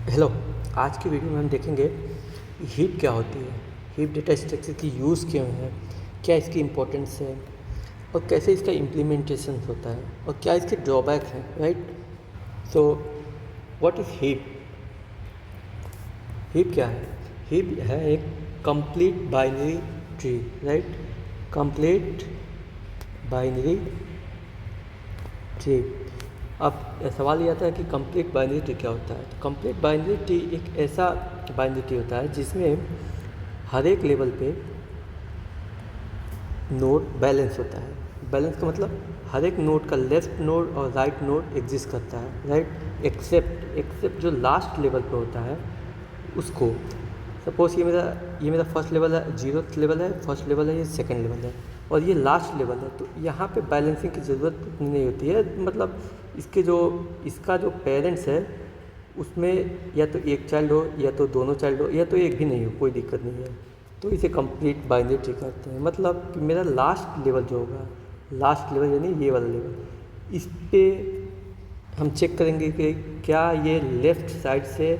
Hello. आज की video में हम देखेंगे हीप क्या होती है, हीप डेटा स्ट्रक्चर की यूज़ क्यों है, क्या इसकी इम्पोर्टेंस है और कैसे इसका इम्प्लीमेंटेशन होता है और क्या इसके ड्रॉबैक हैं। Right. So what is heap? Heap क्या है? हीप है एक complete binary tree. Right. Complete binary tree. अब सवाल ये आता है कि कंप्लीट बाइनरी ट्री क्या होता है। तो कंप्लीट बाइनरी ट्री एक ऐसा बाइनरी ट्री होता है जिसमें हर एक लेवल पे नोड बैलेंस होता है। बैलेंस का मतलब हर एक नोड का लेफ्ट नोड और राइट नोड एग्जिस्ट करता है। राइट। एक्सेप्ट जो लास्ट लेवल पे होता है उसको। सपोज ये मेरा फर्स्ट लेवल है, 0th लेवल है, फर्स्ट लेवल है, ये सेकंड लेवल है और ये लास्ट लेवल है। तो यहाँ पे बैलेंसिंग की ज़रूरत उतनी नहीं होती है। मतलब इसका जो पेरेंट्स है उसमें या तो एक चाइल्ड हो या तो दोनों चाइल्ड हो या तो एक भी नहीं हो, कोई दिक्कत नहीं है। तो इसे कंप्लीट बाइनरी ट्री कहते हैं। मतलब कि मेरा लास्ट लेवल जो होगा, लास्ट लेवल यानी ये वाला लेवल, इस पे हम चेक करेंगे कि क्या ये लेफ़्ट साइड से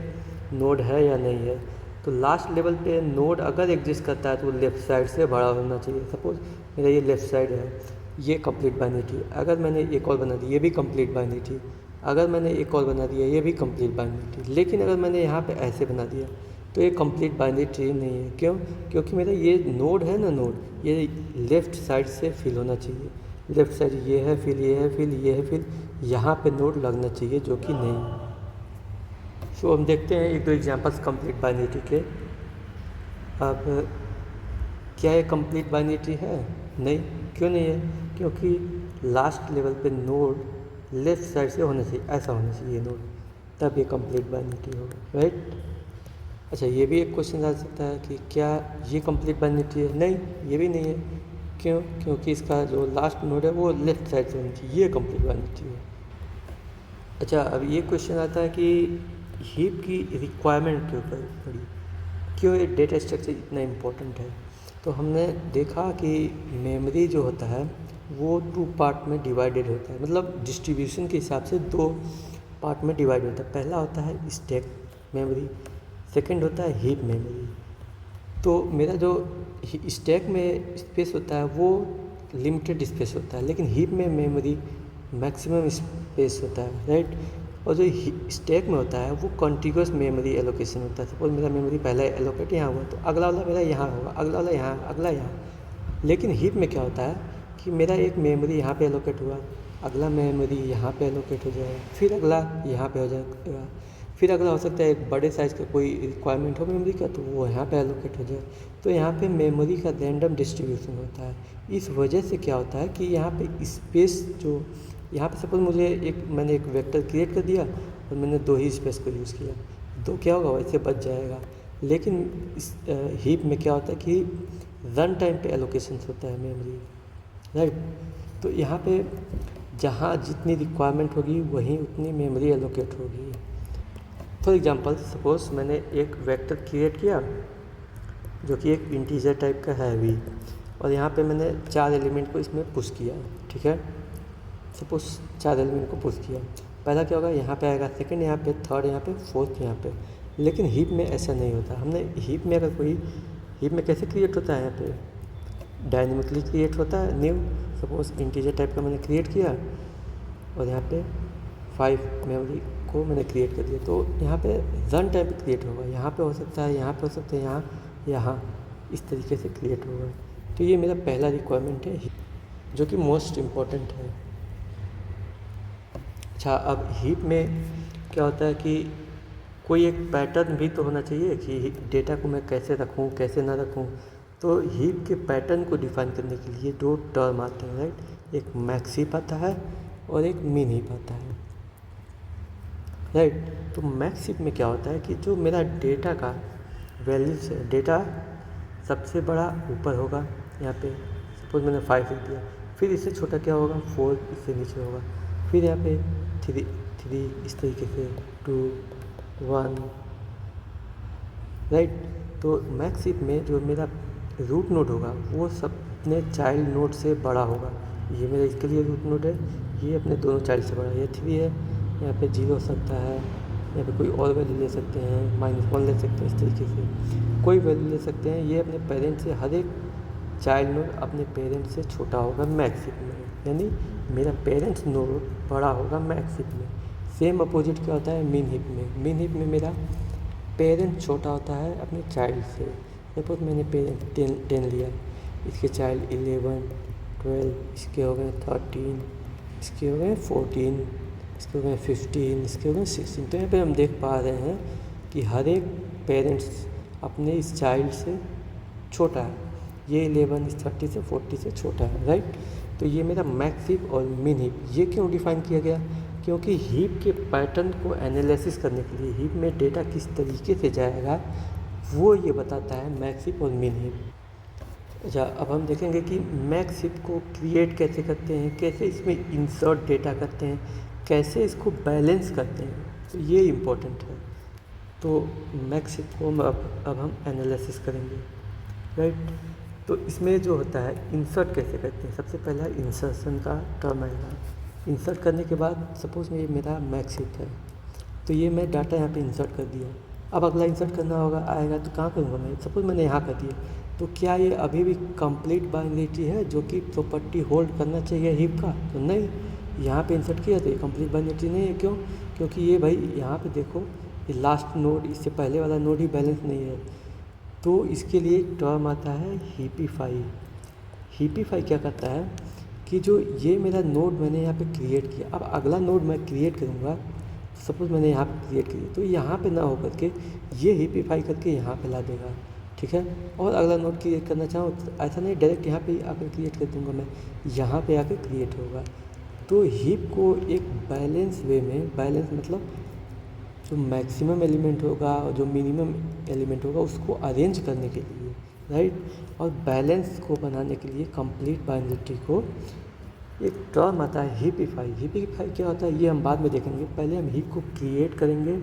नोड है या नहीं है। तो लास्ट लेवल पे नोड अगर एग्जिस्ट करता है तो लेफ़्ट साइड से बड़ा होना चाहिए। सपोज मेरा ये लेफ़्ट साइड है, ये कंप्लीट बाइनरी ट्री। अगर मैंने एक और बना दी, ये भी कंप्लीट बाइनरी ट्री। अगर मैंने एक और बना दिया, ये भी कंप्लीट बाइनरी ट्री। लेकिन अगर मैंने यहाँ पे ऐसे बना दिया तो ये कंप्लीट बाइनरी ट्री नहीं है। क्यों? क्योंकि मेरा ये नोड है ना, नोड ये लेफ़्ट साइड से फिल होना चाहिए। लेफ़्ट साइड ये है, फिर ये है, फिर ये है, फिर यहाँ पे नोड लगना चाहिए, जो कि नहीं। सो हम देखते हैं एक दो एग्जांपल्स कंप्लीट बाइनरी ट्री के। अब क्या ये कंप्लीट बाइनरी ट्री है? नहीं। क्यों नहीं है? क्योंकि लास्ट लेवल पे नोड लेफ़्ट साइड से होना चाहिए, ऐसा होना चाहिए नोड, तब ये कंप्लीट बाइनरी ट्री होगा। राइट। अच्छा, ये भी एक क्वेश्चन आ सकता है कि क्या ये कंप्लीट बाइनरी ट्री है? नहीं, ये भी नहीं है। क्यों? क्योंकि इसका जो लास्ट नोड है वो लेफ़्ट साइड से होना चाहिए, ये कंप्लीट बाइनरी ट्री है। अच्छा, अब ये क्वेश्चन आता है कि हीप की रिक्वायरमेंट क्यों पड़ी, क्यों ये डेटा स्ट्रक्चर इतना इम्पोर्टेंट है। तो हमने देखा कि मेमोरी जो होता है वो 2 पार्ट में डिवाइडेड होता है। मतलब डिस्ट्रीब्यूशन के हिसाब से 2 पार्ट में डिवाइड होता है। पहला होता है स्टैक मेमोरी, सेकंड होता है हीप मेमोरी। तो मेरा जो स्टैक में स्पेस होता है वो लिमिटेड स्पेस होता है, लेकिन हीप में मेमोरी मैक्सिमम स्पेस होता है। राइट। और जो स्टैक में होता है वो कॉन्टिग्यूअस मेमोरी एलोकेशन होता है। सपोज मेरा मेमोरी पहले एलोकेट यहाँ हुआ तो अगला वाला मेरा यहाँ होगा, अगला वाला यहाँ, अगला यहाँ। लेकिन हीप में क्या होता है कि मेरा एक मेमोरी यहाँ पे एलोकेट हुआ, अगला मेमोरी यहाँ पे एलोकेट हो जाएगा, फिर अगला यहाँ पे हो जाएगा, फिर अगला हो सकता है एक बड़े साइज़ का कोई रिक्वायरमेंट हो मेमोरी का तो वो यहाँ पे एलोकेट हो जाए। तो यहाँ पे मेमोरी का रैंडम डिस्ट्रीब्यूशन होता है। इस वजह से क्या होता है कि यहाँ पे स्पेस जो यहाँ पे सपोज मैंने एक वेक्टर क्रिएट कर दिया और मैंने 2 ही स्पेस को यूज़ किया, तो क्या होगा, वैसे बच जाएगा। लेकिन इस हीप में क्या होता है कि रन टाइम पे एलोकेशन होता है मेमोरी। राइट। तो यहाँ पे जहाँ जितनी रिक्वायरमेंट होगी वहीं उतनी मेमोरी एलोकेट होगी। फॉर एग्जांपल सपोज मैंने एक वेक्टर क्रिएट किया जो कि एक इंटीजर टाइप का है अभी, और यहाँ पे मैंने 4 एलिमेंट को इसमें पुश किया। ठीक है। सपोज 4 एलिमेंट को पुश किया, पहला क्या होगा, यहाँ पे आएगा, सेकंड यहाँ पे, थर्ड यहाँ पे, फोर्थ यहाँ पे। लेकिन हीप में ऐसा नहीं होता। हमने हीप में हीप में कैसे क्रिएट होता है, यहाँ पे डायनेमिकली क्रिएट होता है न्यू। सपोज इंटीजर टाइप का मैंने क्रिएट किया और यहाँ पे 5 मेमोरी को मैंने क्रिएट कर दिया, तो यहाँ पे रन टाइम पे क्रिएट होगा। यहाँ पे हो सकता है, यहाँ पे हो सकता है, यहाँ इस तरीके से क्रिएट होगा। तो ये मेरा पहला रिक्वायरमेंट है जो कि मोस्ट इम्पॉर्टेंट है। अच्छा, अब हीप में क्या होता है कि कोई एक पैटर्न भी तो होना चाहिए कि डेटा को मैं कैसे रखूँ कैसे ना रखूँ। तो हीप के पैटर्न को डिफाइन करने के लिए 2 टर्म आते हैं। राइट। एक मैक्स हीप आता है और एक मिन हीप आता है। राइट। तो मैक्स हीप में क्या होता है कि जो मेरा डेटा का वैल्यूज है, डेटा सबसे बड़ा ऊपर होगा। यहाँ पे सपोज मैंने 5 लिख दिया, फिर इससे छोटा क्या होगा, 4 इससे नीचे होगा, फिर यहाँ पे 3 इस तरीके से, 2 1। राइट। तो मैक्स हीप में जो मेरा रूट नोड होगा वो सब अपने चाइल्ड नोड से बड़ा होगा। ये मेरा इसके लिए रूट नोड है, ये अपने दोनों चाइल्ड से बड़ा है। ये 3 है, यहाँ पे 0 हो सकता है, यहाँ पे कोई और वैल्यू ले सकते हैं, -1 ले सकते हैं, इस तरीके से कोई वैल्यू ले सकते हैं। ये अपने पेरेंट्स से, हर एक चाइल्ड नोड अपने पेरेंट्स से छोटा होगा मैक्स हीप में, यानी मेरा पेरेंट्स नोड बड़ा होगा मैक्स हीप में। सेम अपोजिट क्या होता है मिन हीप में। मिन हीप में मेरा पेरेंट छोटा होता है अपने चाइल्ड से। सपोज मैंने पेरेंट 10 लिया, इसके चाइल्ड 11, 12, इसके हो गए 13, इसके हो गए 14, इसके हो गए 15, इसके हो गए 16। तो यहाँ पे हम देख पा रहे हैं कि हर एक पेरेंट्स अपने इस चाइल्ड से छोटा है। ये 11 इस 30 से 40 से छोटा है, राइट। तो ये मेरा मैक्स हीप और मिन हीप। ये क्यों डिफाइन किया गया? क्योंकि हीप के पैटर्न को एनालिसिस करने के लिए, हीप में डेटा किस तरीके से जाएगा वो ये बताता है मैक्स हीप और मिन हीप। अच्छा, अब हम देखेंगे कि मैक्स हीप को क्रिएट कैसे करते हैं, कैसे इसमें इंसर्ट डेटा करते हैं, कैसे इसको बैलेंस करते हैं, तो ये इम्पोर्टेंट है। तो मैक्स हीप को अब हम एनालिसिस करेंगे, राइट। तो इसमें जो होता है इंसर्ट कैसे करते हैं, सबसे पहला इंसर्शन का टर्म आएगा। इंसर्ट करने के बाद सपोज ये मेरा मैक्स हीप है, तो ये मैं डाटा यहाँ पे इंसर्ट कर दिया। अब अगला इंसर्ट करना होगा आएगा तो कहाँ करूँगा मैं? सपोज मैंने यहाँ कर दिया, तो क्या ये अभी भी कंप्लीट बाइनरी है जो कि प्रॉपर्टी होल्ड करना चाहिए हीप का? तो नहीं, यहाँ पे इंसर्ट किया तो ये कंप्लीट बाइनरी नहीं है। क्यों? क्योंकि ये भाई यहाँ पे देखो, ये लास्ट नोड, इससे पहले वाला नोड ही बैलेंस नहीं है। तो इसके लिए एक टर्म आता है हीपीफाई। हीपीफाई क्या करता है कि जो ये मेरा नोड मैंने यहाँ पे क्रिएट किया, अब अगला नोड मैं क्रिएट करूँगा, सपोज मैंने यहाँ पे क्रिएट किया, तो यहाँ पे ना हो करके ये हीपीफाई करके यहाँ पे ला देगा, ठीक है। और अगला नोड क्रिएट करना चाहूँ तो ऐसा नहीं डायरेक्ट यहाँ पे आकर क्रिएट कर दूँगा मैं, यहाँ पे आकर क्रिएट होगा। तो हीप को एक बैलेंस वे में, बैलेंस मतलब जो मैक्सिमम एलिमेंट होगा और जो मिनिमम एलिमेंट होगा उसको अरेंज करने के लिए, राइट, और बैलेंस को बनाने के लिए कंप्लीट बाइनरी को एक टर्म आता है हीपीफाई। हीपीफाई क्या होता है ये हम बाद में देखेंगे। पहले हम हीप को क्रिएट करेंगे,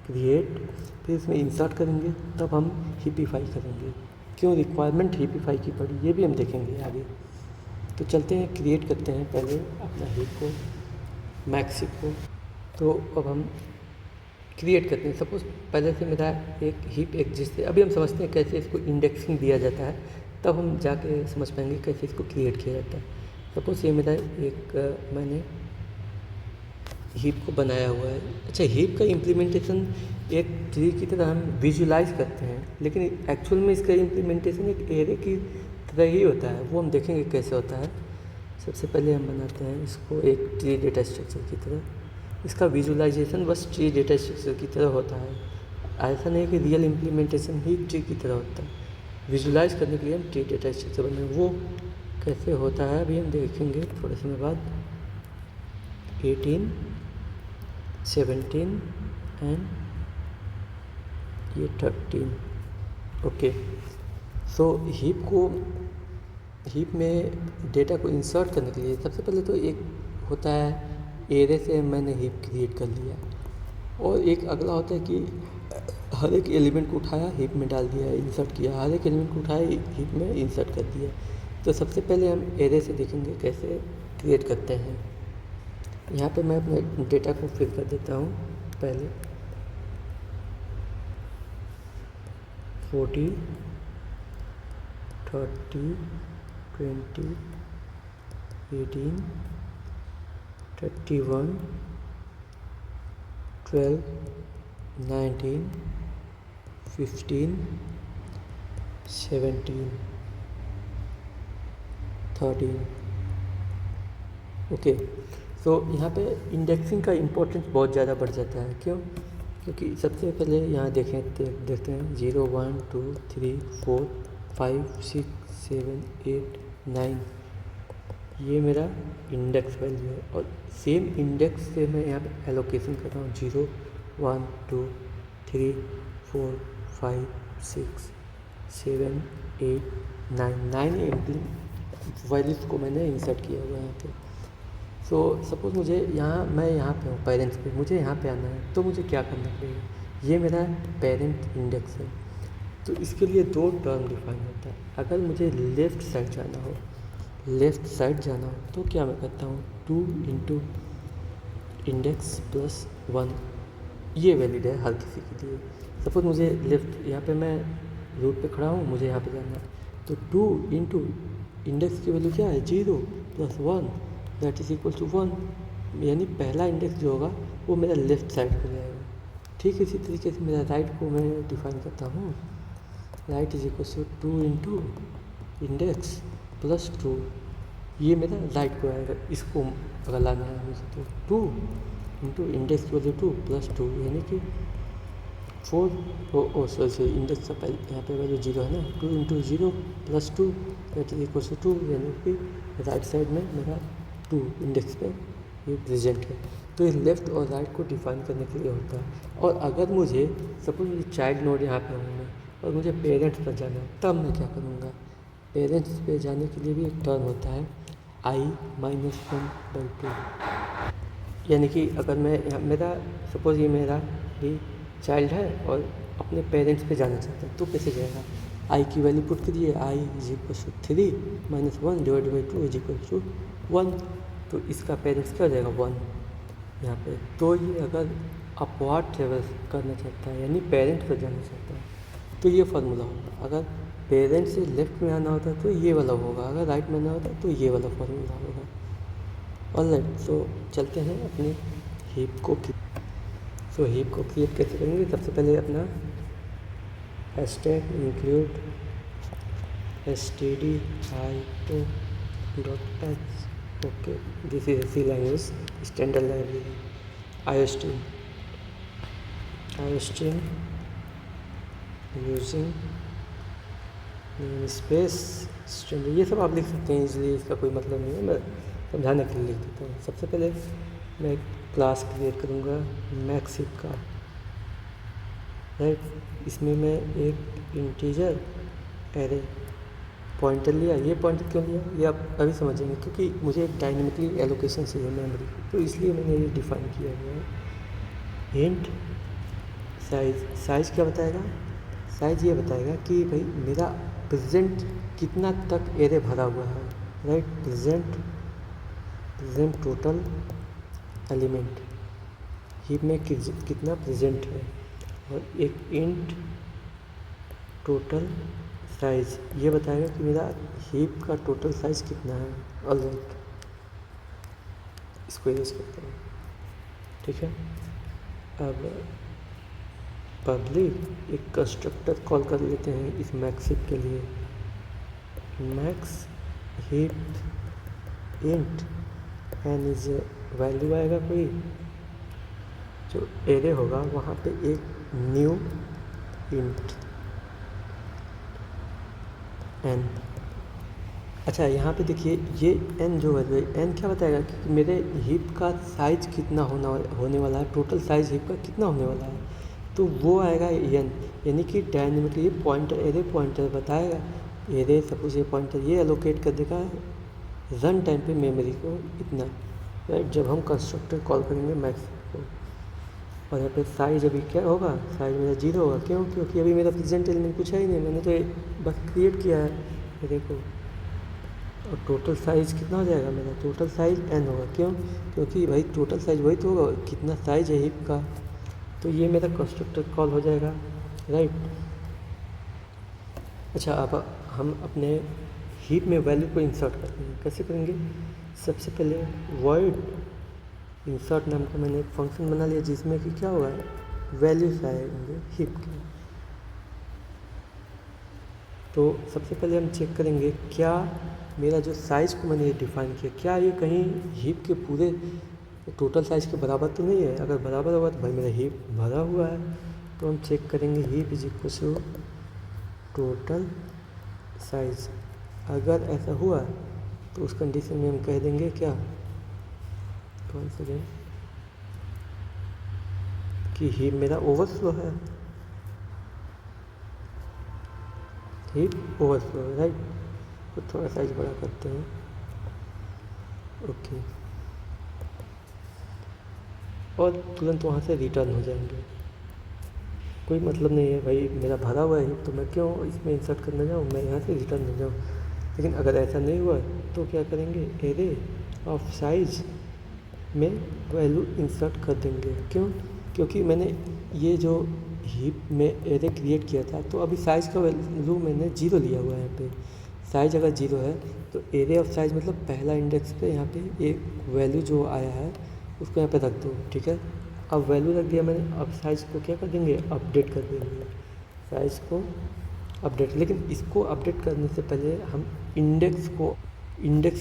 फिर इसमें इंसर्ट करेंगे, तब हम हीपीफाई करेंगे। क्यों रिक्वायरमेंट हीपीफाई की पड़ी ये भी हम देखेंगे आगे। तो चलते हैं, क्रिएट करते हैं पहले अपना हीप को, मैक्स हीप को। तो अब हम क्रिएट करते हैं। सपोज पहले से मेरा एक हीप एग्जिस्ट है, अभी हम समझते हैं कैसे इसको इंडेक्सिंग दिया जाता है, तब हम जाके समझ पाएंगे कैसे इसको क्रिएट किया जाता है। सपोज ये मेरा एक मैंने हीप को बनाया हुआ है। अच्छा, हीप का इम्प्लीमेंटेशन एक ट्री की तरह हम विजुलाइज करते हैं, लेकिन एक्चुअल में इसका इम्प्लीमेंटेशन एक एरे की तरह ही होता है। वो हम देखेंगे कैसे होता है। सबसे पहले हम बनाते हैं इसको एक ट्री डेटा स्ट्रक्चर की तरह। इसका विजुलाइजेशन बस ट्री डेटा स्ट्रक्चर की तरह होता है, ऐसा नहीं कि रियल इम्प्लीमेंटेशन ही ट्री की तरह होता है। विजुलाइज करने के लिए हम ट्री डेटा स्ट्रक्चर बनाए, वो कैसे होता है अभी हम देखेंगे थोड़े समय बाद। 18, 17 एंड ये 13। ओके, सो हीप में डेटा को इंसर्ट करने के लिए सबसे पहले तो एक होता है एरे से मैंने हीप क्रिएट कर लिया, और एक अगला होता है कि हर एक एलिमेंट को उठाया हीप में डाल दिया, इंसर्ट किया, हर एक एलिमेंट को उठाया हीप में इंसर्ट कर दिया। तो सबसे पहले हम एरे से देखेंगे कैसे क्रिएट करते हैं। यहाँ पे मैं अपने डेटा को फिल कर देता हूँ। पहले 40, 30, 20, 18, 31, 12, 19, 15, 17, 13। ओके, सो यहाँ पे इंडेक्सिंग का इम्पोर्टेंस बहुत ज़्यादा बढ़ जाता है। क्यों? क्योंकि सबसे पहले यहाँ देखते हैं 0, 1, 2, 3, 4, 5, 6, 7, 8, 9, ये मेरा इंडेक्स वैल्यू है। और सेम इंडेक्स से मैं यहाँ पे एलोकेशन कर रहा हूँ 0, 1, 2, 3, 4, 5, 6, 7, 8, 9 वैल्यूज़ को मैंने इंसर्ट किया हुआ है यहाँ पे। सो सपोज मुझे मैं यहाँ पे हूँ पेरेंट्स पे, मुझे यहाँ पे आना है, तो मुझे क्या करना पड़ेगा? ये मेरा पेरेंट इंडेक्स है, तो इसके लिए दो टर्म डिफाइन होता है। अगर मुझे लेफ़्ट साइड जाना हो तो क्या मैं करता हूँ 2 इंटू इंडेक्स प्लस 1, ये वैलिड है हर किसी के लिए। सपोज मुझे लेफ्ट, यहाँ पे मैं रूट पे खड़ा हूँ, मुझे यहाँ पे जाना है, तो 2 इंटू इंडेक्स की वैल्यू क्या है 0 + 1 दैट इज इक्वल टू 1, यानी पहला इंडेक्स जो होगा वो मेरा लेफ्ट साइड को जाएगा। ठीक इसी तरीके से मेरा राइट को मैं डिफाइन करता हूँ, right is equal to 2 into index plus 2, ये मेरा राइट को आएगा। इसको अगर लाना है मुझे तो 2 इंटू इंडेक्स की वैल्यू 2 + 2, यानी कि 4 सॉरी इंडेक्स का पहले यहाँ पे वैल्यू 0 है ना, 2 इंटू 0 + 2 दैट इज इक्वल टू 2, यानी कि राइट साइड में मेरा 2 इंडेक्स पे ये प्रेजेंट है। तो ये लेफ़्ट और राइट को डिफाइन करने के लिए होता है। और अगर मुझे सपोज मुझे चाइल्ड नोड यहाँ पे हूँ मैं, और मुझे पेरेंट्स पर जाना है, तब मैं क्या करूँगा, पेरेंट्स पे जाने के लिए भी एक टर्म होता है i-1/2, यानी कि अगर मैं मेरा सपोज ये मेरा भी चाइल्ड है और अपने पेरेंट्स पे जाना चाहता है, तो कैसे जाएगा, आई की वैल्यू पुट करिए, i is equal to 3 - 1 divide by 2 is equal to 1, तो इसका पेरेंट्स क्या हो जाएगा 1 यहाँ पे। तो ये अगर अपवार्ड ट्रेवल करना चाहता है, यानी पेरेंट्स पर जाना चाहता है, तो ये फार्मूला होगा। अगर पेरेंट्स से लेफ्ट में आना होता है तो ये वाला होगा, अगर राइट में आना होता है तो ये वाला फार्मूला होगा। ऑलराइट, सो चलते हैं अपने हीप को हीप को क्रिएट कैसे करेंगे। सबसे पहले अपना hashtag include stdio.h, okay, this is C language standard library, iostream using space string, ये सब आप लिख सकते हैं इसलिए, इसका कोई मतलब नहीं है, मैं समझाने के लिए लिख देता हूँ। सबसे पहले मैं एक क्लास क्रिएट करूँगा मैक्सिप का, राइट। इसमें मैं एक इंटीजर एरे पॉइंटर लिया। ये पॉइंटर क्यों लिया ये आप अभी समझेंगे, क्योंकि मुझे एक डायनेमिकली एलोकेशन चाहिए मेमोरी, तो इसलिए मैंने ये डिफाइन किया हुआ है। हिंट साइज़ क्या बताएगा, साइज़ ये बताएगा कि भाई मेरा प्रेजेंट कितना तक एरे भरा हुआ है, right. Present total element heap में कितना प्रेजेंट है, और एक इंट टोटल साइज़ ये बताएगा कि मेरा हीप का टोटल साइज़ कितना है। ऑलराइट, इसको यूज़ करते हैं, ठीक है। अब पब्लिक एक कंस्ट्रक्टर कॉल कर लेते हैं इस मैक्सिप के लिए, max heap int n is value आएगा कोई जो एरे होगा, वहाँ पे एक न्यू इंट एन। अच्छा, यहाँ पे देखिए ये एन जो है, एन क्या बताएगा कि मेरे हीप का साइज कितना होने वाला है, टोटल साइज हीप का कितना होने वाला है, तो वो आएगा एन, यानी कि डायनेमिकली पॉइंटर एरे पॉइंटर बताएगा। एरे सपोज ये पॉइंटर ये एलोकेट कर देगा रन टाइम पे मेमोरी को इतना, राइट, जब हम कंस्ट्रक्टर कॉल करेंगे मैक्स को। और यहाँ पे साइज अभी क्या होगा, साइज मेरा 0 होगा, क्यों, क्योंकि अभी मेरा प्रेजेंट एलिमेंट कुछ है ही नहीं, मैंने तो बस क्रिएट किया है, ये देखो। और टोटल साइज़ कितना हो जाएगा मेरा, टोटल साइज़ n होगा, क्यों, क्योंकि भाई टोटल साइज़ वही तो होगा कितना साइज़ है हीप का, तो ये मेरा कंस्ट्रक्टर कॉल हो जाएगा, राइट। अच्छा, अब हम अपने हीप में वैल्यू को इंसर्ट करते हैं, कैसे करेंगे। सबसे पहले वॉइड इंसर्ट नाम का मैंने एक फंक्शन बना लिया, जिसमें कि क्या होगा, वैल्यूज आएंगे हीप के। तो सबसे पहले हम चेक करेंगे क्या मेरा जो साइज़ को मैंने डिफ़ाइन किया, क्या ये कहीं हीप के पूरे टोटल साइज़ के बराबर तो नहीं है। अगर बराबर होगा तो भाई मेरा हीप भरा हुआ है, तो हम चेक करेंगे heap is equal to total size. अगर ऐसा हुआ तो उस कंडीशन में हम कह देंगे क्या, कौन सा दें, कि हीप मेरा ओवरफ्लो है, हीप ओवरफ्लो है, राइट। तो थोड़ा साइज बड़ा करते हैं, ओके, और तुरंत वहाँ से रिटर्न हो जाएंगे। कोई मतलब नहीं है भाई मेरा भरा हुआ है तो मैं क्यों इसमें इंसर्ट करने जाऊँ, मैं यहाँ से रिटर्न हो जाऊँ। लेकिन अगर ऐसा नहीं हुआ तो क्या करेंगे, एरे ऑफ साइज में वैल्यू इंसर्ट कर देंगे, क्यों, क्योंकि मैंने ये जो हीप में एरे क्रिएट किया था, तो अभी साइज़ का वैल्यू मैंने 0 लिया हुआ है यहाँ पे। साइज़ अगर 0 है तो एरे ऑफ साइज़ मतलब पहला इंडेक्स पे यहाँ पे एक वैल्यू जो आया है उसको यहाँ पे रख दो, ठीक है। अब वैल्यू रख दिया मैंने, अब साइज़ को क्या कर देंगे, अपडेट कर देंगे, साइज़ को अपडेट। लेकिन इसको अपडेट करने से पहले हम इंडेक्स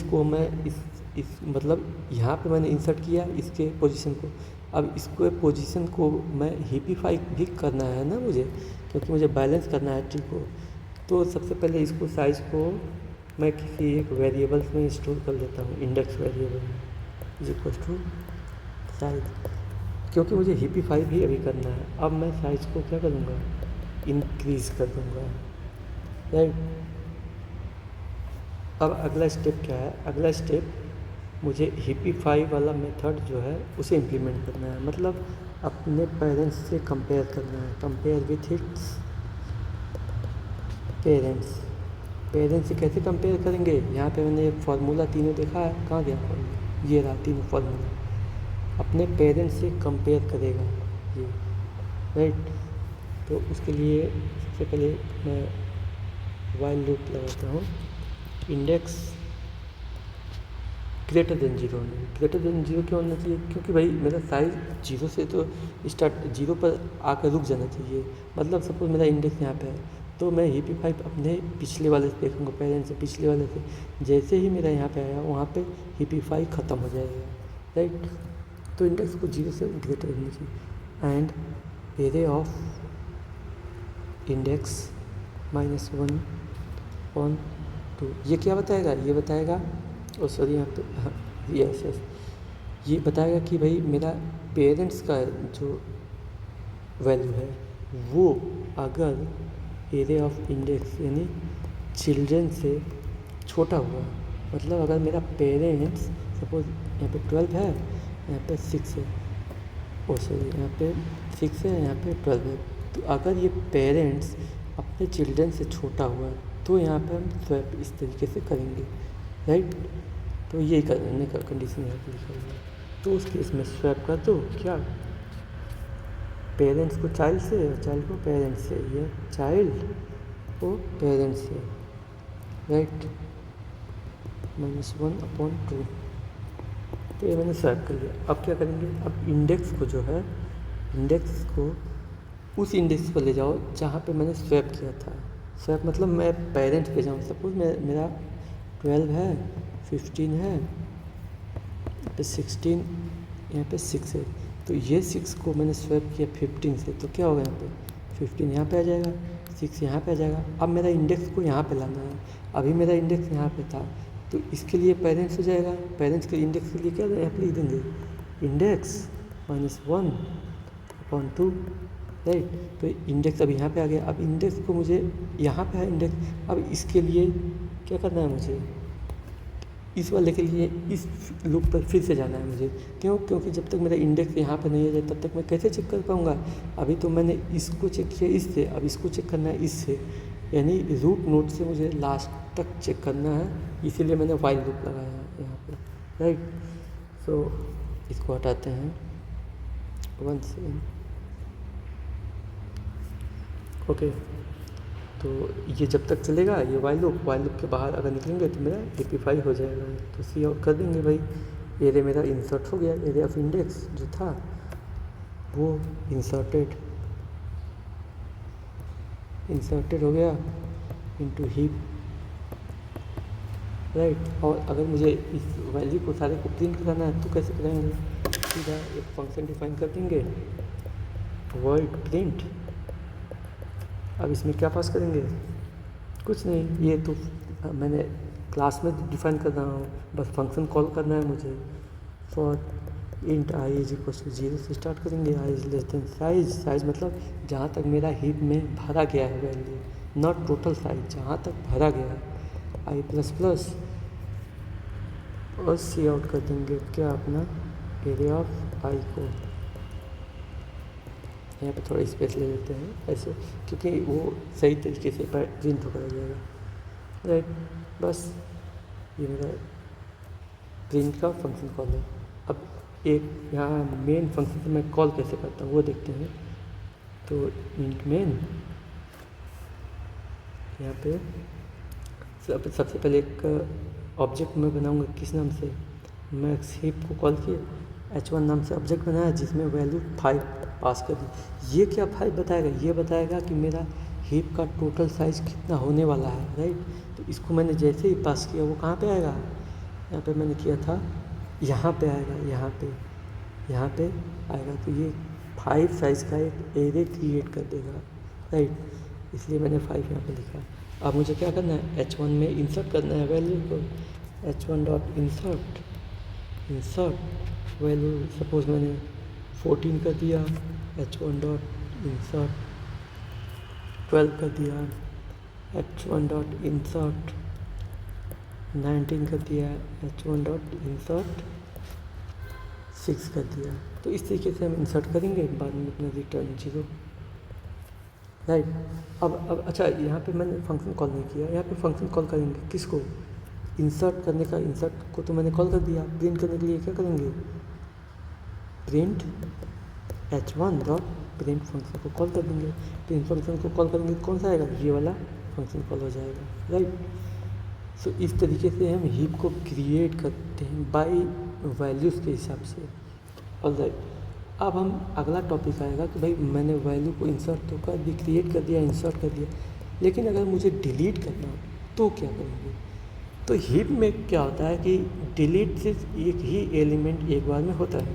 को मैं इस मतलब यहाँ पे मैंने इंसर्ट किया इसके पोजीशन को। अब इसको पोजीशन को मैं हीपिफाई भी करना है ना मुझे, क्योंकि मुझे बैलेंस करना है ट्री को। तो सबसे पहले इसको साइज़ को मैं किसी एक वेरिएबल्स में स्टोर कर लेता हूँ, index variable is equal to size, क्योंकि मुझे हीपिफाई भी अभी करना है। अब मैं साइज़ को क्या करूँगा, इंक्रीज़ कर दूँगा, राइट। अब अगला स्टेप क्या है, अगला स्टेप मुझे हीपिफाई वाला मेथड जो है उसे इम्प्लीमेंट करना है, मतलब अपने पेरेंट्स से कंपेयर करना है, कंपेयर विथ इट्स पेरेंट्स से कैसे कंपेयर करेंगे। यहाँ पे मैंने एक फार्मूला तीनों देखा है, कहाँ गया फार्मूला, ये रहा तीनों फार्मूला, अपने पेरेंट्स से कंपेयर करेगा ये, राइट। तो उसके लिए सबसे पहले मैं वाइल लूप लगाता हूँ, इंडेक्स ग्रेटर देन 0 होना चाहिए। ग्रेटर देन 0 क्यों होना चाहिए, क्योंकि भाई मेरा साइज़ 0 से तो स्टार्ट 0 पर आकर रुक जाना चाहिए। मतलब सपोज मेरा इंडेक्स यहाँ पे है, तो मैं हीपिफाई अपने पिछले वाले से देखूँगा, पेरेंट से पिछले वाले से, जैसे ही मेरा यहाँ पे आया वहाँ पे हीपिफाई ख़त्म हो जाएगा, राइट। तो इंडेक्स को 0 से ग्रेटर होना चाहिए। And array of index -1 on 2, ये क्या बताएगा, ये बताएगा सॉरी यहाँ पे यस ये बताएगा कि भाई मेरा पेरेंट्स का जो वैल्यू है वो अगर एरे ऑफ इंडेक्स यानी चिल्ड्रन से छोटा हुआ, मतलब अगर मेरा पेरेंट्स सपोज यहाँ पे 12 है, यहाँ पे 6 है, सॉरी यहाँ पे 6 है, यहाँ पे 12 है, तो अगर ये पेरेंट्स अपने चिल्ड्रन से छोटा हुआ तो यहाँ पे हम स्वैप इस तरीके से करेंगे, राइट। तो यही करने का कंडीशन यहाँ पे लिखा हुआ है। तो उस केस में स्वैप कर दो क्या, पेरेंट्स को चाइल्ड से और चाइल्ड को पेरेंट्स से, या चाइल्ड को पेरेंट्स से, राइट, -1/2। तो ये मैंने स्वैप कर लिया। अब क्या करेंगे, अब इंडेक्स को जो है, इंडेक्स को उस इंडेक्स पर ले जाओ जहाँ पे मैंने स्वैप किया था। स्वैप मतलब मैं पेरेंट्स पे जाऊँ, सपोज मेरा 12 है, 15 है, यहाँ पे 16, यहाँ पे 6 है, तो ये 6 को मैंने स्वैप किया 15 से, तो क्या होगा यहाँ पे 15 यहाँ पे आ जाएगा, 6 यहाँ पे आ जाएगा। अब मेरा इंडेक्स को यहाँ पे लाना है, अभी मेरा इंडेक्स यहाँ पे था, तो इसके लिए पेरेंट्स हो जाएगा, पेरेंट्स के इंडेक्स के लिए क्या यहाँ पे लिख देंगे, इंडेक्स -1/2, राइट। तो इंडेक्स अब यहाँ पे आ गया। अब इंडेक्स को मुझे यहाँ पे है इंडेक्स, अब इसके लिए क्या करना है मुझे, इस वाले के लिए इस लूप पर फिर से जाना है मुझे। क्यों, क्योंकि जब तक मेरा इंडेक्स यहाँ पे नहीं आ जाए तब तक मैं कैसे चेक कर पाऊँगा। अभी तो मैंने इसको चेक किया इससे, अब इसको चेक करना है इससे, यानी रूट नोड से मुझे लास्ट तक चेक करना है, इसीलिए मैंने वाइल लूप लगाया है यहाँ पे, राइट। सो इसको हटाते हैं 1 से, ओके। तो ये जब तक चलेगा ये वाइल लूप के बाहर अगर निकलेंगे तो मेरा हीपिफाई हो जाएगा। तो सी आउट कर देंगे भाई, एरे मेरा इंसर्ट हो गया, एरे ऑफ इंडेक्स जो था वो इंसर्टेड हो गया इनटू हीप, राइट। और अगर मुझे इस वैल्यू को सारे को प्रिंट कराना है तो कैसे करेंगे, सीधा एक फंक्शन डिफाइन कर देंगे, वर्ड प्रिंट। अब इसमें क्या पास करेंगे, कुछ नहीं, ये तो मैंने क्लास में डिफाइन कर रहा हूँ, बस फंक्शन कॉल करना है मुझे। For int i is equal to 0 से स्टार्ट करेंगे, i is less than size मतलब जहाँ तक मेरा हीप में भरा गया है वैल्यू, नॉट टोटल साइज, जहाँ तक भरा गया है, i++ और सी आउट कर देंगे क्या, अपना एरे ऑफ i को। यहाँ पे थोड़ा स्पेस ले लेते हैं ऐसे, क्योंकि वो सही तरीके से प्रिंट होकर आ जाएगा, राइट। बस ये मेरा प्रिंट का फंक्शन कॉल है। अब एक यहाँ मेन फंक्शन से मैं कॉल कैसे करता हूँ वो देखते हैं। तो इंट मेन, यहाँ पे सबसे पहले एक ऑब्जेक्ट मैं बनाऊंगा किस नाम से, मैक्स हीप को कॉल किए, h1 नाम से ऑब्जेक्ट बनाया जिसमें वैल्यू 5 पास कर दी। ये क्या 5 बताएगा, ये बताएगा कि मेरा हीप का टोटल साइज कितना होने वाला है, राइट। तो इसको मैंने जैसे ही पास किया वो कहाँ पे आएगा, यहाँ पे मैंने किया था, यहाँ पे आएगा, यहाँ पे आएगा। तो ये 5 साइज का एक एरे क्रिएट कर देगा, राइट। इसलिए मैंने 5 यहाँ पे लिखा। अब मुझे क्या करना है, h1 में इंसर्ट करना है वैल्यू को, h1 dot insert value, suppose मैंने 14 कर दिया, h1 डॉट इंसर्ट 12 कर दिया, h1 डॉट इंसर्ट 19 कर दिया, h1 डॉट इंसर्ट 6 कर दिया। तो इस तरीके से हम इंसर्ट करेंगे, बाद में अपना रिटर्न 0, राइट। अब अच्छा, यहाँ पे मैंने फंक्शन कॉल नहीं किया, यहाँ पे फंक्शन कॉल करेंगे किसको, इंसर्ट करने का, इंसर्ट को तो मैंने कॉल कर दिया। प्रिंट करने के लिए क्या करेंगे, print h1 dot print function को कॉल कर देंगे। प्रिंट फंक्शन को कॉल करेंगे कौन सा आएगा, ये वाला फंक्शन कॉल हो जाएगा, राइट। सो इस तरीके से हम हीप को क्रिएट करते हैं बाय वैल्यूज़ के हिसाब से, ऑलराइट। अब हम अगला टॉपिक आएगा कि भाई मैंने वैल्यू को इंसर्ट तो कर दी, क्रिएट कर दिया, इंसर्ट कर दिया, लेकिन अगर मुझे डिलीट करना हो तो क्या करेंगे। तो हीप में क्या होता है कि डिलीट सिर्फ एक ही एलिमेंट एक बार में होता है।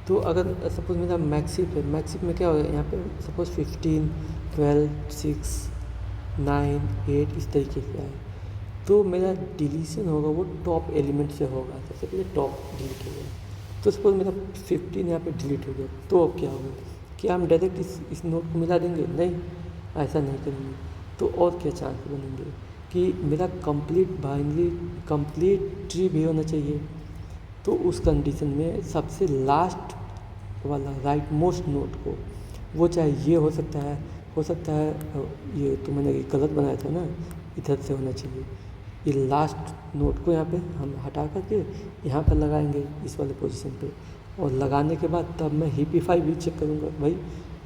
तो अगर सपोज मेरा मैक्सिप है, मैक्सिप में क्या होगा, यहाँ पे सपोज 15, 12, 6, 9, 8 इस तरीके से आए, तो मेरा डिलीशन होगा वो टॉप एलिमेंट से होगा। सबसे पहले टॉप डिलीट हो गया, तो सपोज मेरा 15 यहाँ पे डिलीट हो गया, तो अब क्या होगा, क्या हम डायरेक्ट इस नोट को मिला देंगे, नहीं, ऐसा नहीं करेंगे। तो और क्या चांस बनेंगे कि मेरा कंप्लीट ट्री भी होना चाहिए। तो उस कंडीशन में सबसे लास्ट वाला राइट मोस्ट नोट को, वो चाहे ये हो सकता है ये तो मैंने गलत बनाया था ना, इधर से होना चाहिए। ये लास्ट नोट को यहाँ पे हम हटा करके यहाँ पर लगाएंगे इस वाले पोजीशन पे, और लगाने के बाद तब मैं हीपीफाई भी चेक करूँगा, भाई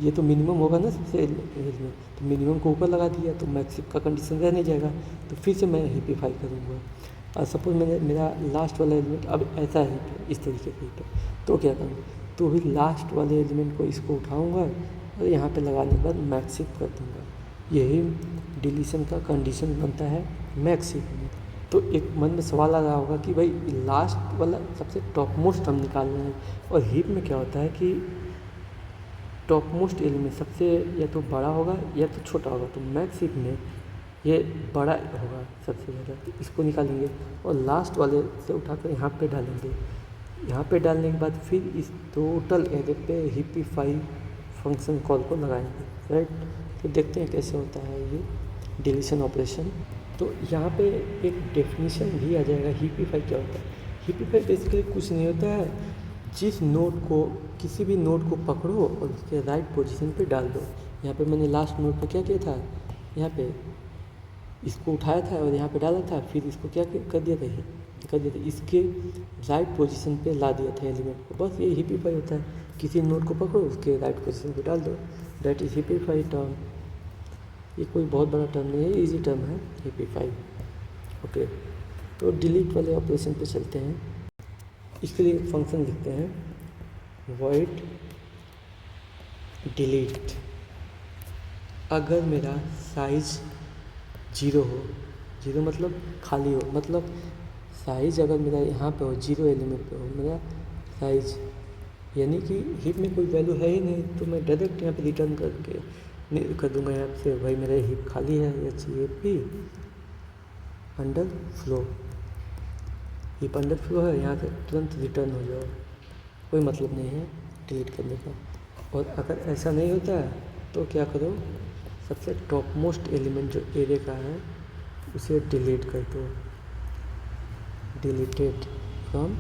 ये तो मिनिमम होगा ना सबसे एज में, तो मिनिमम को ऊपर लगा दिया तो मैक्सिम का कंडीशन रह नहीं जाएगा, तो फिर से मैं हीपीफाई करूँगा। और सपोज मेरा लास्ट वाला एलिमेंट अब ऐसा है इस तरीके से, तो क्या करूँगा, तो भी लास्ट वाले एलिमेंट को इसको उठाऊँगा और यहाँ पे लगाने के बाद मैक्सिम कर दूँगा। यही डिलीशन का कंडीशन बनता है मैक्सिम में। तो एक मन में सवाल आ रहा होगा कि भाई लास्ट वाला सबसे टॉप मोस्ट हम निकाल रहे हैं, और हीप में क्या होता है कि टॉप मोस्ट एलिमेंट सबसे या तो बड़ा होगा या तो छोटा होगा। तो मैक्स हीप में ये बड़ा होगा सबसे ज़्यादा, तो इसको निकालेंगे और लास्ट वाले से उठाकर यहाँ पे डालेंगे। यहाँ पे डालने के बाद फिर इस टोटल एरे पे हीपीफाई फंक्शन कॉल को लगाएंगे, राइट। तो देखते हैं कैसे होता है ये डिलीशन ऑपरेशन। तो यहाँ पे एक डेफिनेशन भी आ जाएगा हीपीफाई क्या होता है। हीपीफाई बेसिकली कुछ नहीं होता है, जिस नोड को, किसी भी नोड को पकड़ो और उसके राइट पोजीशन पे डाल दो। यहाँ पे मैंने लास्ट नोड पे क्या किया था, यहाँ पे इसको उठाया था और यहाँ पे डाला था, फिर इसको क्या कर दिया था, इसके राइट पोजीशन पे ला दिया था एलिमेंट को। बस ये हीपीफाई होता है, किसी नोड को पकड़ो उसके राइट पोजीशन पे डाल दो, दैट इज हीपीफाई टर्म। ये कोई बहुत बड़ा टर्म नहीं है, इजी टर्म है हीपीफाई। ओके, तो डिलीट वाले ऑपरेशन पे चलते हैं। इसके लिए फंक्शन लिखते हैं void डिलीट। अगर मेरा साइज 0 हो, 0 मतलब खाली हो, मतलब साइज अगर मेरा यहाँ पे हो, 0 एलिमेंट पे हो मेरा साइज, यानी कि हीप में कोई वैल्यू है ही नहीं, तो मैं डायरेक्ट यहाँ पे रिटर्न कर दूंगा यहाँ से, भाई मेरा हीप खाली है, HAP under flow, heap under flow है, यहाँ से तुरंत रिटर्न हो जाओ, कोई मतलब नहीं है डिलीट करने का। और अगर ऐसा नहीं होता है तो क्या करो, सबसे टॉप मोस्ट एलिमेंट जो एरे का है उसे डिलीट कर दो, डिलीटेड फ्रॉम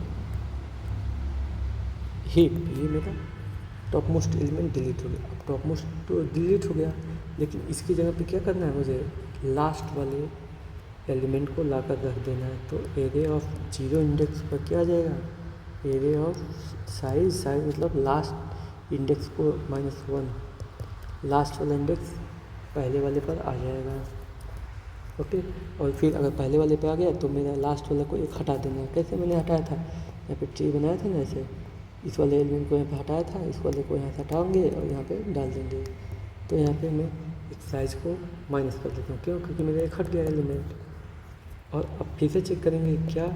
हीप। ये मेरा टॉप मोस्ट एलिमेंट डिलीट हो गया। अब टॉप मोस्ट तो डिलीट हो गया, लेकिन इसकी जगह पे क्या करना है, मुझे लास्ट वाले एलिमेंट को लाकर रख देना है। तो एरे ऑफ 0 इंडेक्स पर क्या आ जाएगा, एरिया ऑफ साइज, साइज मतलब लास्ट इंडेक्स को -1, लास्ट वाला इंडेक्स पहले वाले पर आ जाएगा। ओके, और फिर अगर पहले वाले पे आ गया तो मेरा लास्ट वाला को एक हटा देना। कैसे मैंने हटाया था, यहाँ पे ट्री बनाया था ना ऐसे, इस वाले एलिमेंट को यहाँ पे हटाया था, इस वाले को यहाँ से हटाएंगे और यहाँ पे डाल देंगे। तो यहाँ पे मैं एक साइज़ को माइनस कर देता हूँ, क्यों, क्योंकि मेरा एक हट गया एलिमेंट। और अब फिर से चेक करेंगे क्या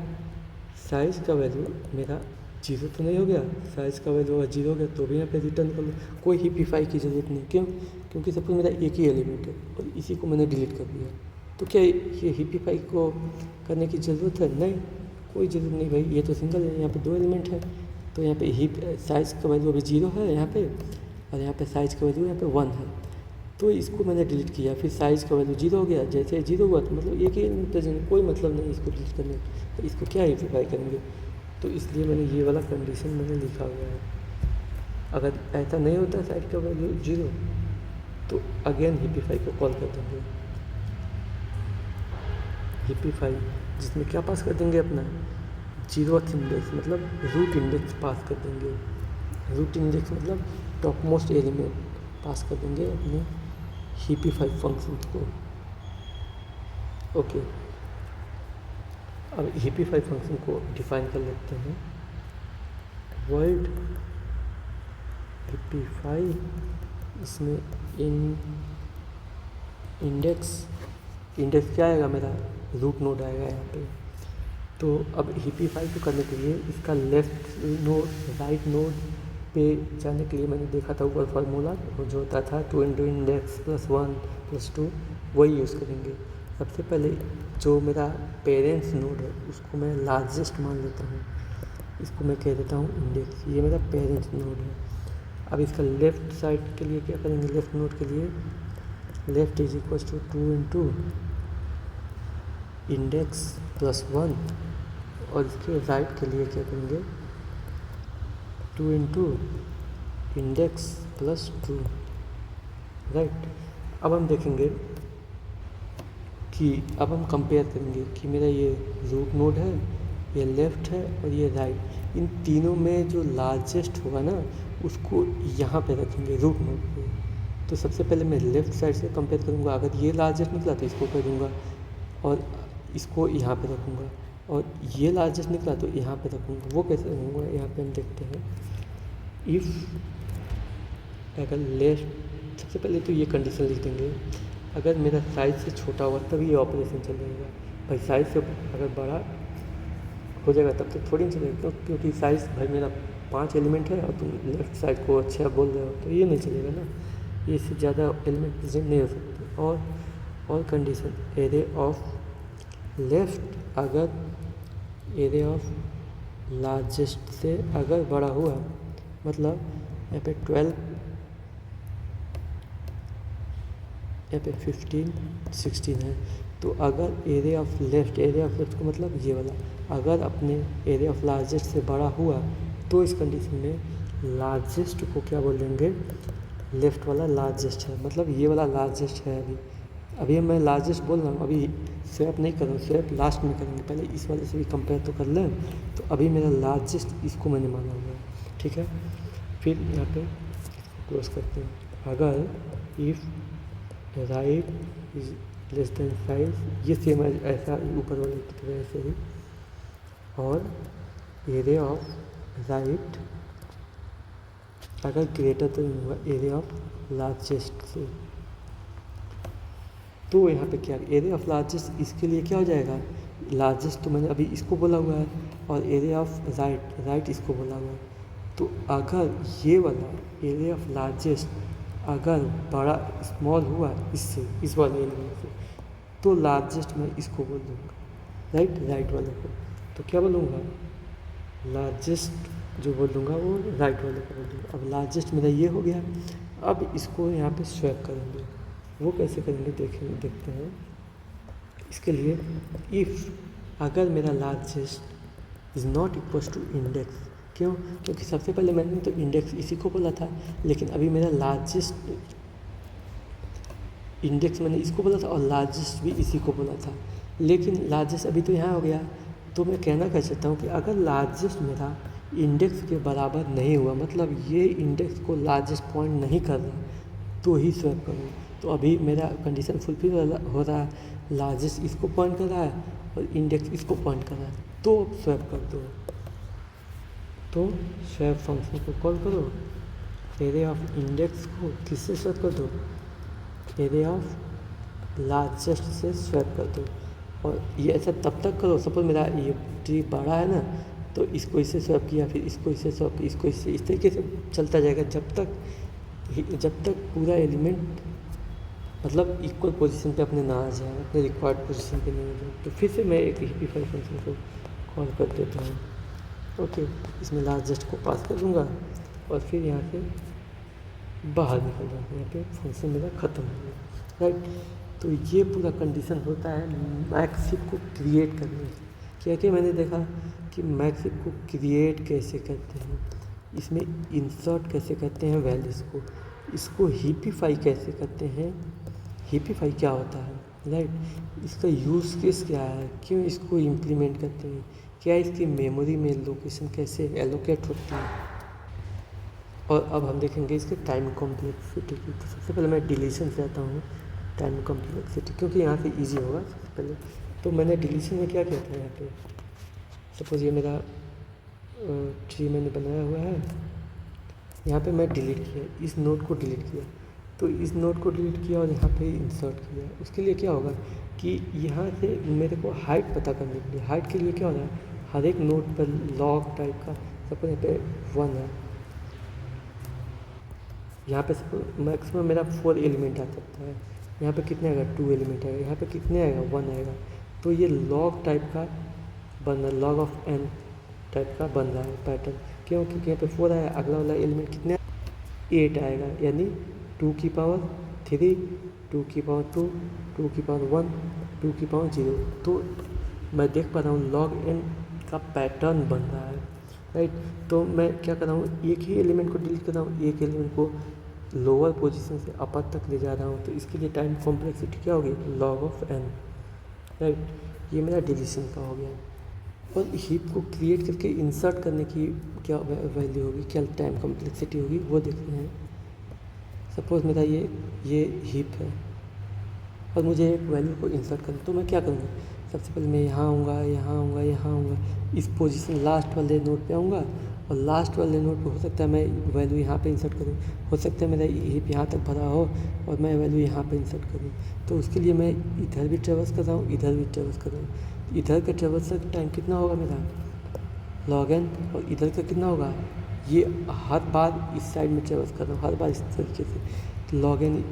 साइज़ का वैल्यू मेरा 0 तो नहीं हो गया। साइज़ का वैल्यू अगर 0 हो गया तो भी यहाँ पे रिटर्न कर लो, कोई हिपिफाई की ज़रूरत नहीं। क्यों, क्योंकि सपोज मेरा एक ही एलिमेंट है और इसी को मैंने डिलीट कर दिया, तो क्या ये हिपिफाई को करने की ज़रूरत है? नहीं, कोई ज़रूरत नहीं भाई, ये तो सिंगल है, यहाँ पे 2 एलिमेंट है। तो यहाँ पे हिप साइज़ का वैल्यू अभी 0 है यहाँ पे, और यहाँ पे साइज़ का वैल्यू यहाँ पे 1 है। तो इसको मैंने डिलीट किया, फिर साइज़ का वैल्यू 0 हो गया। जैसे 0 हुआ तो मतलब एक ही एलिमेंट प्रेजेंट, कोई मतलब नहीं इसको डिलीट करने, तो इसको क्या हिपिफाई करेंगे। तो इसलिए मैंने ये वाला कंडीशन मैंने लिखा हुआ है। अगर ऐसा नहीं होता साइज़ का वैल्यू 0 तो अगेन हिपिफाई को कॉल कर देंगे। हिपिफाई जिसमें क्या पास कर देंगे अपना 0th इंडेक्स, मतलब रूट इंडेक्स पास कर देंगे। रूट इंडेक्स मतलब टॉप मोस्ट एलिमेंट पास कर देंगे अपने हिपिफाई फंक्शन को। ओके, अब हिपिफाई फंक्शन को डिफाइन कर लेते हैं। वर्ड हिपिफाई, इसमें इंडेक्स क्या आएगा, मेरा रूट नोड आएगा यहाँ पे। तो अब हिपिफाई को करने के लिए इसका लेफ्ट नोड राइट नोड पे जाने के लिए मैंने देखा था ऊपर फार्मूला, वो जो होता था 2 × इंडेक्स +1 +2, वही यूज़ करेंगे। सबसे पहले जो मेरा पेरेंट्स नोड है उसको मैं लार्जेस्ट मान लेता हूँ, इसको मैं कह देता हूँ इंडेक्स, ये मेरा पेरेंट्स नोड है। अब इसका लेफ़्ट साइड के लिए क्या करेंगे, लेफ़्ट नोड के लिए left is equal to 2 × index +1, और इसके राइट के लिए क्या करेंगे 2 × इंडेक्स +2, राइट। अब हम देखेंगे कि अब हम कंपेयर करेंगे कि मेरा ये रूट नोड है, ये लेफ़्ट है और ये राइट, इन तीनों में जो लार्जेस्ट होगा ना उसको यहाँ पे रखेंगे रूट नोड पे। तो सबसे पहले मैं लेफ़्ट साइड से कंपेयर करूँगा, अगर ये लार्जेस्ट निकला तो इसको कर दूँगा और इसको यहाँ पे रखूँगा, और ये लार्जेस्ट निकला तो यहाँ पे रखूँगा। वो कैसे रखूँगा, यहाँ पे हम देखते हैं। इफ़ अगर लेफ्ट, सबसे पहले तो ये कंडीशन लिख देंगे, अगर मेरा साइज़ से छोटा होगा तभी ये ऑपरेशन चलेगा। भाई साइज़ से अगर बड़ा हो जाएगा तब तो थोड़ी नहीं चलेगा, क्योंकि साइज़ भाई मेरा 5 एलिमेंट है और तुम लेफ़्ट साइड को अच्छा बोल रहे हो, तो ये नहीं चलेगा ना, ये इससे ज़्यादा एलिमेंट प्रेजेंट नहीं हो सकते। और कंडीशन एरे ऑफ लेफ़्ट अगर एरे ऑफ लार्जेस्ट से अगर बड़ा हुआ, मतलब यहाँ पे 12, यहाँ पे 15, 16 है, तो अगर एरिया ऑफ लेफ्ट को मतलब ये वाला अगर अपने एरिया ऑफ लार्जेस्ट से बड़ा हुआ तो इस कंडीशन में लार्जेस्ट को क्या बोल देंगे, लेफ़्ट वाला लार्जेस्ट है, मतलब ये वाला लार्जेस्ट है। अभी मैं लार्जेस्ट बोल रहा हूँ, अभी स्वैप नहीं कर रहा हूँ, स्वैप लास्ट में करेंगे, पहले इस वाले से भी कंपेयर तो कर लें। तो अभी मेरा लार्जेस्ट इसको मैंने माना हुआ है, ठीक है। फिर यहाँ पे क्लोज करते हैं, अगर if right is less then 5, ये सेम है ऐसा ऊपर वाले की तरह ऐसे ही, और एरिया ऑफ राइट अगर ग्रेटर तो नहीं हुआ एरिया ऑफ लार्जेस्ट से, तो यहाँ पे क्या एरिया ऑफ लार्जेस्ट, इसके लिए क्या हो जाएगा, लार्जेस्ट तो मैंने अभी इसको बोला हुआ है और एरिया ऑफ राइट इसको बोला हुआ है। तो अगर ये वाला एरिया ऑफ लार्जेस्ट अगर बड़ा स्मॉल हुआ इससे, इस वाले एलिमेंट से, तो लार्जेस्ट मैं इसको बोल दूँगा, राइट वाले को। तो क्या बोलूँगा, लार्जेस्ट जो बोल दूँगा वो राइट वाले को बोल दूँगा। अब लार्जेस्ट मेरा ये हो गया, अब इसको यहाँ पे स्वैप करेंगे। वो कैसे करेंगे देखते हैं। इसके लिए इफ़ अगर मेरा largest is not equal to index, क्यों, क्योंकि सबसे पहले मैंने तो इंडेक्स इसी को बोला था, लेकिन अभी मेरा लार्जेस्ट इंडेक्स मैंने इसको बोला था और लार्जेस्ट भी इसी को बोला था, लेकिन लार्जेस्ट अभी तो यहाँ हो गया। तो मैं कहना कर सकता हूँ कि अगर लार्जेस्ट मेरा इंडेक्स के बराबर नहीं हुआ, मतलब ये इंडेक्स को लार्जेस्ट पॉइंट नहीं कर रहा, तो ही स्वैप करो। तो अभी मेरा कंडीशन फुलफिल हो रहा है, लार्जेस्ट इसको पॉइंट कर रहा है और इंडेक्स इसको पॉइंट कर रहा है, तो स्वैप कर दो। तो स्वैप फंक्शन को कॉल करो, एरे ऑफ इंडेक्स को किससे स्वैप कर दो, एरे ऑफ लार्जेस्ट से स्वैप कर दो। और ये ऐसा तब तक करो, सपोज मेरा ये ट्री बड़ा है ना, तो इसको इससे स्वैप किया, फिर इसको इससे स्वैप किया, इसको इससे, इस तरीके से चलता जाएगा जब तक पूरा एलिमेंट मतलब इक्वल पोजीशन पे अपने ना आ जाए, अपने रिक्वायर्ड पोजीशन पे नहीं आ जाए। तो फिर से मैं एक हिपिफाई फंक्शन को कॉल कर देता हूँ। ओके, इसमें लार्जेस्ट को पास कर दूँगा और फिर यहाँ से बाहर निकल जाऊँगा, यहाँ पे फंक्शन मेरा ख़त्म हो गया, राइट। तो ये पूरा कंडीशन होता है मैक्स हीप को क्रिएट करने की। क्या क्या मैंने देखा कि मैक्स हीप को क्रिएट कैसे करते हैं, इसमें इंसर्ट कैसे करते हैं वैल्यूज़ को, इसको हीपिफाई कैसे करते हैं, हीपिफाई क्या होता है, राइट, इसका यूज़ केस क्या है, क्यों इसको इम्प्लीमेंट करते हैं, क्या इसकी मेमोरी में लोकेशन कैसे एलोकेट होती है। और अब हम देखेंगे इसके टाइम कॉम्प्लेक्सिटी की। तो सबसे पहले मैं डिलीशन से आता हूँ, टाइम कॉम्प्लेक्सिटी, क्योंकि यहाँ से इजी होगा सबसे पहले। तो मैंने डिलीशन में क्या किया था, यहाँ पे सपोज ये मेरा ट्री मैंने बनाया हुआ है, यहाँ पे मैं डिलीट किया, इस नोड को डिलीट किया, तो इस नोड को डिलीट किया और यहाँ पे इंसर्ट किया। उसके लिए क्या होगा कि यहाँ से मेरे को हाइट पता करने के लिए, हाइट के लिए क्या हो रहा है, हर एक नोड पर लॉग टाइप का, सपोज यहाँ पे 1 है, यहाँ पे मैक्सिमम मेरा 4 एलिमेंट आ सकता है, यहाँ पे कितने आएगा 2 एलिमेंट आएगा, यहाँ पे कितने आएगा 1 आएगा। तो ये लॉग टाइप का बन रहा है, लॉग ऑफ n टाइप का बन रहा है पैटर्न। क्यों, क्योंकि यहाँ पे 4 आया, अगला वाला एलिमेंट कितने 8 आएगा, यानी 2 की पावर 3, 2 की पावर 2, 2 की पावर 1, 2 की पावर 0। तो मैं देख पा रहा हूँ लॉग n का पैटर्न बन रहा है, राइट। तो मैं क्या कर रहा हूँ, एक ही एलिमेंट को डिलीट कर रहा हूँ, एक एलिमेंट को लोअर पोजीशन से अपर तक ले जा रहा हूँ। तो इसके लिए टाइम कॉम्प्लेक्सिटी क्या होगी, लॉग ऑफ n, राइट। ये मेरा डिलीशन का हो गया। और हीप को क्रिएट करके इंसर्ट करने की क्या वैल्यू होगी, क्या टाइम कॉम्प्लेक्सिटी होगी, वो देखते हैं। सपोज मेरा ये हीप है और मुझे एक वैल्यू को इंसर्ट करना, तो मैं क्या करूँगा, सबसे पहले मैं यहाँ आऊँगा, यहाँ आऊँगा, यहाँ आऊँगा, इस पोजीशन लास्ट वाले नोड पे आऊँगा, और लास्ट वाले नोड पे हो सकता है मैं वैल्यू यहाँ पे इंसर्ट करूँ, हो सकता है मेरा हीप यहाँ तक भरा हो और मैं वैल्यू यहाँ पे इंसर्ट करूँ। तो उसके लिए मैं इधर भी ट्रेवर्स कर रहा हूँ, इधर भी ट्रेवर्स कर रहा हूँ। इधर का ट्रेवर्स का टाइम कितना होगा मेरा लॉग n, और इधर का कितना होगा, ये हर बार इस साइड में ट्रेवर्स कर रहा हूँ, हर बार इस तरीके से। तो लॉग n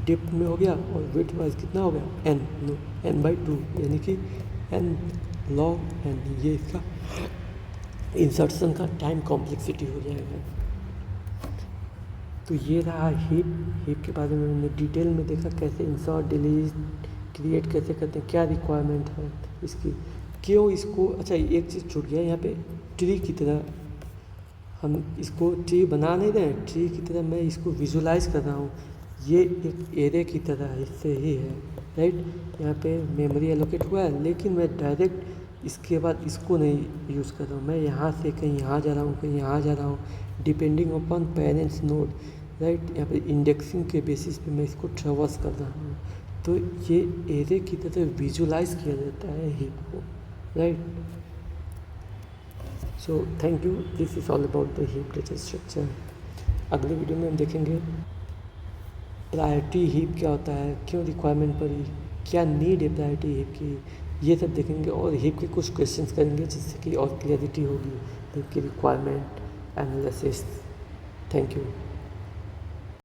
डिप में हो गया और विड्थ वाइज कितना हो गया n/2, यानी कि n log n, ये इसका इंसर्शन का टाइम कॉम्प्लेक्सिटी हो जाएगा। तो ये रहा हीप के बारे में हमने डिटेल में देखा, कैसे इंसर्ट डिलीट क्रिएट कैसे करते हैं, क्या रिक्वायरमेंट है इसकी, क्यों इसको। अच्छा, एक चीज़ छूट गया, यहाँ पे ट्री की तरह हम इसको ट्री बना नहीं रहे हैं, ट्री की तरह मैं इसको विजुलाइज कर रहा हूँ, ये एक एरे की तरह हिस्से ही है, राइट। यहाँ पे मेमोरी एलोकेट हुआ है, लेकिन मैं डायरेक्ट इसके बाद इसको नहीं यूज़ कर रहा हूँ, मैं यहाँ से कहीं यहाँ जा रहा हूँ, कहीं यहाँ जा रहा हूँ, depending upon parents node, right. यहाँ पे इंडेक्सिंग के बेसिस पे मैं इसको ट्रेवर्स कर रहा हूँ। तो ये एरे की तरह विजुलाइज किया जाता है हीप को, right. So thank you, this is all about the heap data structure. अगले वीडियो में हम देखेंगे प्रायोरिटी हीप क्या होता है, क्यों रिक्वायरमेंट पड़ी, क्या नीड है प्रायोरिटी हीप की, ये सब देखेंगे। और हीप के कुछ क्वेश्चंस करेंगे जिससे कि और क्लियरिटी होगी हीप की रिक्वायरमेंट एनालिसिस। Thank you.